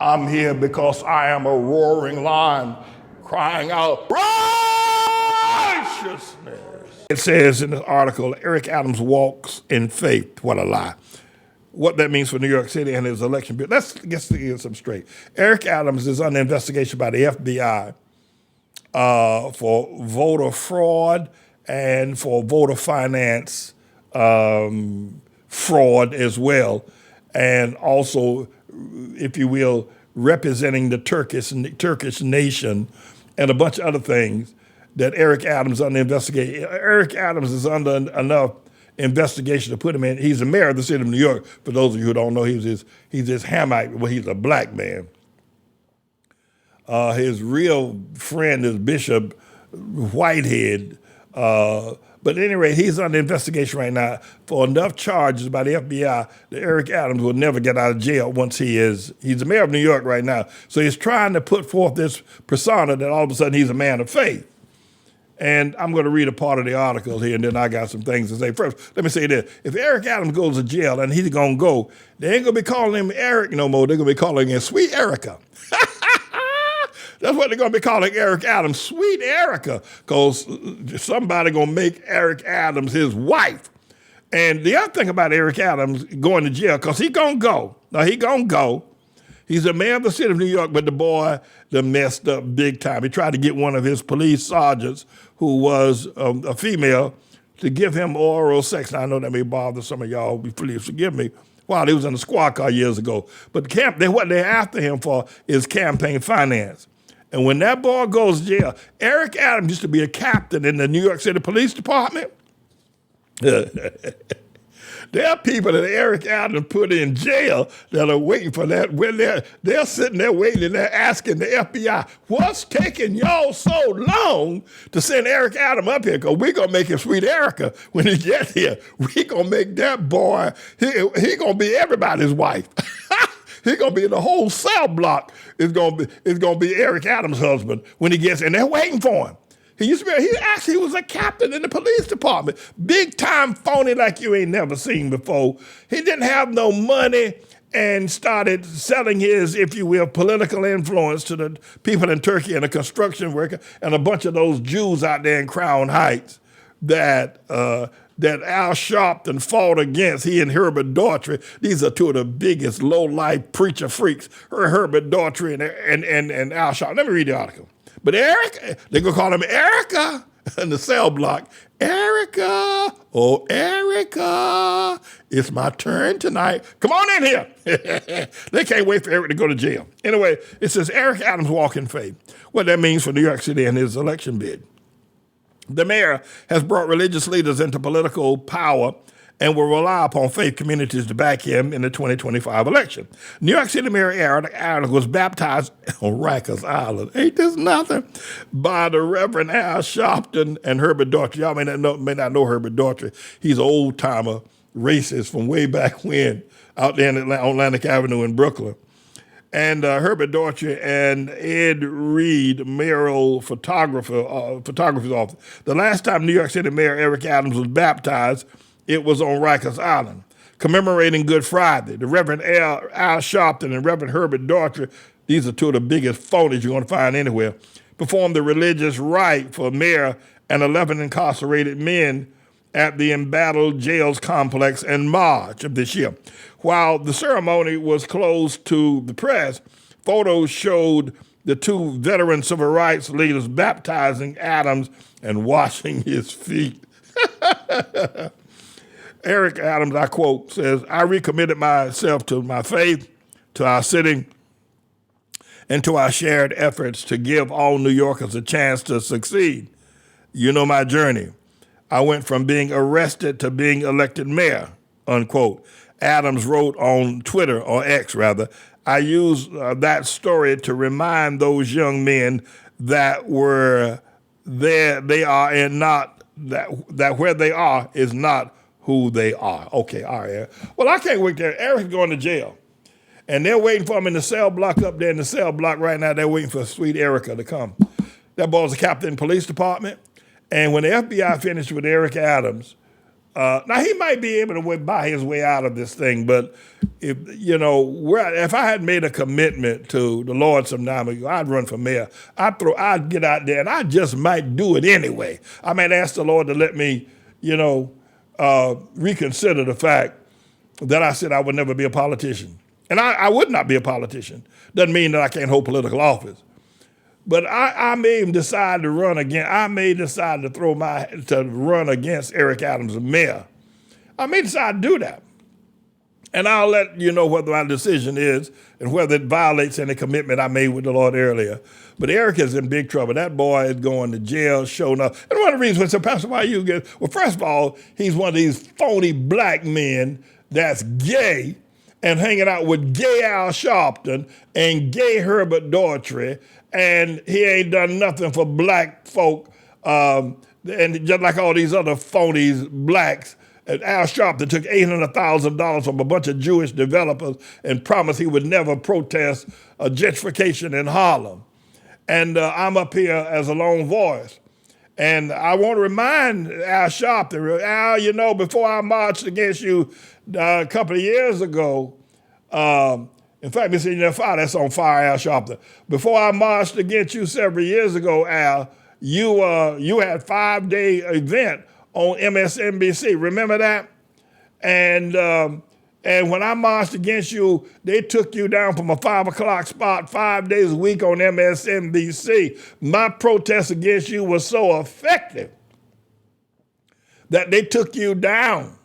I'm here because I am a roaring lion crying out righteousness. It says in the article, Eric Adams walks in faith. What a lie. What that means for New York City and his election bill. Let's get some straight. Eric Adams is under investigation by the FBI for voter fraud and for voter finance fraud as well, and also, if you will, representing the Turkish nation and a bunch of other things that Eric Adams under investigation. Eric Adams is under enough investigation to put him in. He's the mayor of the city of New York. For those of you who don't know, he's this Hamite. Well, he's a black man. His real friend is Bishop Whitehead. But at any rate, he's under investigation right now for enough charges by the FBI that Eric Adams will never get out of jail once he's the mayor of New York right now. So he's trying to put forth this persona that all of a sudden he's a man of faith. And I'm going to read a part of the article here, and then I got some things to say. First, let me say this. If Eric Adams goes to jail, and he's going to go, they ain't going to be calling him Eric no more. They're going to be calling him Sweet Erica. That's what they're going to be calling Eric Adams, Sweet Erica, because somebody going to make Eric Adams his wife. And the other thing about Eric Adams going to jail, because he's going to go. Now, he's going to go. He's a mayor of the city of New York, but the boy done messed up big time. He tried to get one of his police sergeants, who was a female, to give him oral sex. Now, I know that may bother some of y'all, please forgive me, while he was in the squad car years ago. But what they're after him for is campaign finance. And when that boy goes to jail, Eric Adams used to be a captain in the New York City Police Department. There are people that Eric Adams put in jail that are waiting for that. When they're sitting there waiting and they're asking the FBI, what's taking y'all so long to send Eric Adams up here? Because we're going to make him Sweet Erica when he gets here. We're going to make that boy, he going to be everybody's wife. He's going to be in the whole cell block. It's going to be Eric Adams' husband when he gets in. They're waiting for him. He actually was a captain in the police department. Big time phony like you ain't never seen before. He didn't have no money and started selling his, if you will, political influence to the people in Turkey and the construction worker and a bunch of those Jews out there in Crown Heights that Al Sharpton fought against, he and Herbert Daughtry. These are two of the biggest low-life preacher freaks, Herbert Daughtry and Al Sharpton. Let me read the article. But Eric, they're going to call him Erica in the cell block. Erica, oh, Erica, it's my turn tonight. Come on in here. They can't wait for Eric to go to jail. Anyway, it says Eric Adams walk in faith. What that means for New York City and his election bid. The mayor has brought religious leaders into political power and will rely upon faith communities to back him in the 2025 election. New York City Mayor Eric Adams was baptized on Rikers Island, ain't this nothing, by the Reverend Al Sharpton and Herbert Daughtry. Y'all may not know Herbert Daughtry. He's an old-timer racist from way back when, out there on Atlantic Avenue in Brooklyn. And Herbert Daughtry and Ed Reed, mayoral photographer's office. The last time New York City Mayor Eric Adams was baptized, it was on Rikers Island, commemorating Good Friday. The Reverend Al Sharpton and Reverend Herbert Daughtry, these are two of the biggest phonies you're going to find anywhere, performed the religious rite for mayor and 11 incarcerated men at the embattled jails complex in March of this year. While the ceremony was closed to the press, photos showed the two veteran civil rights leaders baptizing Adams and washing his feet. Eric Adams, I quote, says, I recommitted myself to my faith, to our city, and to our shared efforts to give all New Yorkers a chance to succeed. You know my journey. I went from being arrested to being elected mayor, unquote. Adams wrote on Twitter, or X rather, I use that story to remind those young men that where they are and not, that where they are is not who they are. Okay, all right. Well, I can't wait there. Eric's going to jail. And they're waiting for him in the cell block up there in the cell block right now. They're waiting for Sweet Erica to come. That boy's a captain in the police department. And when the FBI finished with Eric Adams, Now, he might be able to buy his way out of this thing, but if I had made a commitment to the Lord some time ago, I'd run for mayor. I'd get out there, and I just might do it anyway. I might ask the Lord to let me, reconsider the fact that I said I would never be a politician. And I would not be a politician. Doesn't mean that I can't hold political office. But I may decide to run again. I may decide to run against Eric Adams as mayor. I may decide to do that. And I'll let you know what my decision is and whether it violates any commitment I made with the Lord earlier. But Eric is in big trouble. That boy is going to jail, showing up. And one of the reasons I said, Pastor, why you get, well, first of all, he's one of these phony black men that's gay and hanging out with gay Al Sharpton and gay Herbert Daughtry, and he ain't done nothing for black folk, and just like all these other phonies, blacks. And Al Sharpton took $800,000 from a bunch of Jewish developers and promised he would never protest gentrification in Harlem. And I'm up here as a lone voice. And I want to remind Al Sharpton, Al, before I marched against you a couple of years ago, in fact, Mr. Fire, that's on fire, Al Sharpton. Before I marched against you several years ago, Al, you had a 5-day event on MSNBC. Remember that? And when I marched against you, they took you down from a 5 o'clock spot 5 days a week on MSNBC. My protest against you was so effective that they took you down,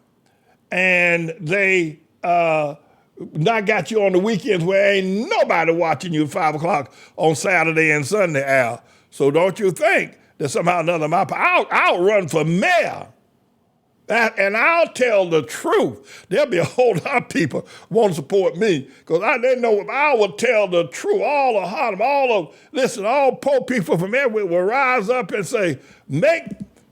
and they not got you on the weekends where ain't nobody watching you at 5 o'clock on Saturday and Sunday, Al. So don't you think that somehow or another I'll run for mayor. And I'll tell the truth. There'll be a whole lot of people want to support me because they know if I will tell the truth, all of Harlem, all poor people from everywhere will rise up and say, make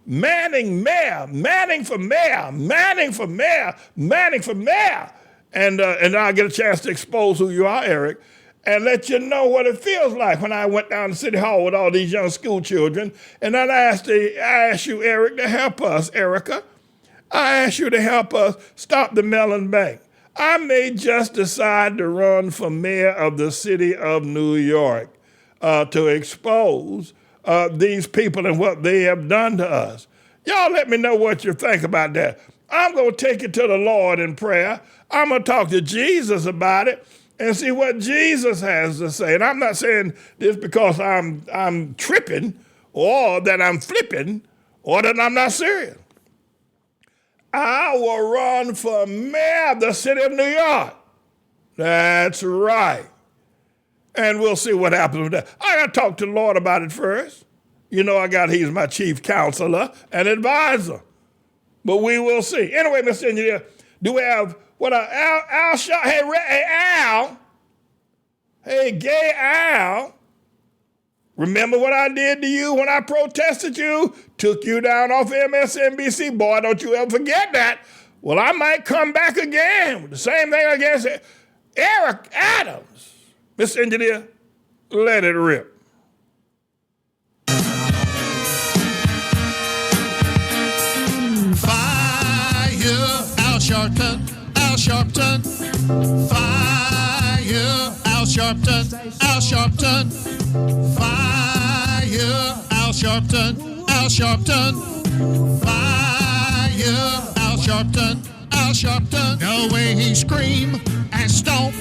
Manning mayor, Manning for mayor, Manning for mayor, Manning for mayor. And I'll get a chance to expose who you are, Eric, and let you know what it feels like when I went down to City Hall with all these young school children. And then I asked you, Eric, to help us, Erica. I asked you to help us stop the Mellon Bank. I may just decide to run for mayor of the city of New York to expose these people and what they have done to us. Y'all let me know what you think about that. I'm going to take it to the Lord in prayer. I'm going to talk to Jesus about it and see what Jesus has to say. And I'm not saying this because I'm tripping or that I'm flipping or that I'm not serious. I will run for mayor of the city of New York. That's right. And we'll see what happens with that. I got to talk to the Lord about it first. He's my chief counselor and advisor. But we will see. Anyway, Mr. Engineer, do we have Al Shaw? Hey, Al. Hey, gay Al. Remember what I did to you when I protested you? Took you down off MSNBC. Boy, don't you ever forget that. Well, I might come back again with the same thing against Eric Adams. Mr. Engineer, let it rip. Al Sharpton, fire, Al Sharpton, Al Sharpton, fire, Al Sharpton, Al Sharpton, fire, Al Sharpton, Al Sharpton. The way he scream and stomp,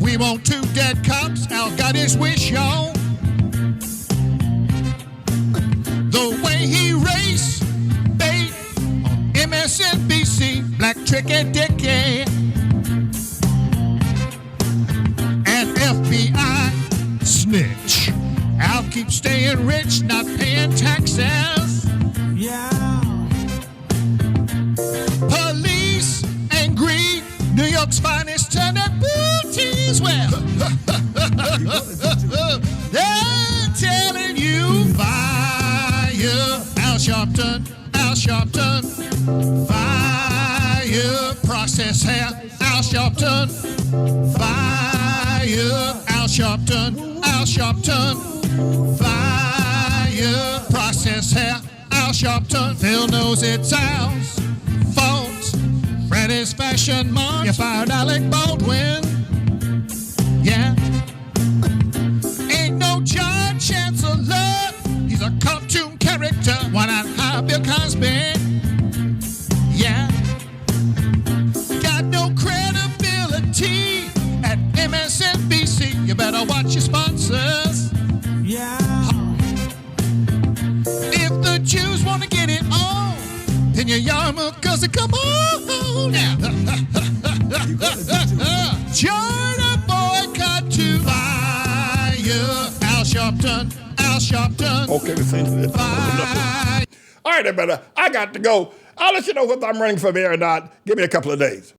we want 2 dead cops. Al got his wish, y'all. The way he race bait on MSNBC, Black Tricky Dicky, and FBI snitch. Al keeps staying rich, not paying taxes. Yeah. Police angry, New York's finest turn their booties. Well, they're telling you, fire, Al Sharpton, Al Sharpton, fire, process hair, Al Sharpton, fire, Al Sharpton, Al Sharpton, fire, process hair, Al Sharpton. Phil knows it's Al's at his fashion march. You fired Alec Baldwin. Yeah. Ain't no John Chancellor. He's a cartoon character. Why not hire Bill Cosby? Yeah. Got no credibility at MSNBC. You better watch your sponsors. Yeah. If the Jews want to get it on, then your yarmulkes come on now. Join a boycott to fire Al Sharpton. Al Sharpton. Okay, we sing it. Fire. All right, everybody. I got to go. I'll let you know whether I'm running for mayor or not. Give me a couple of days.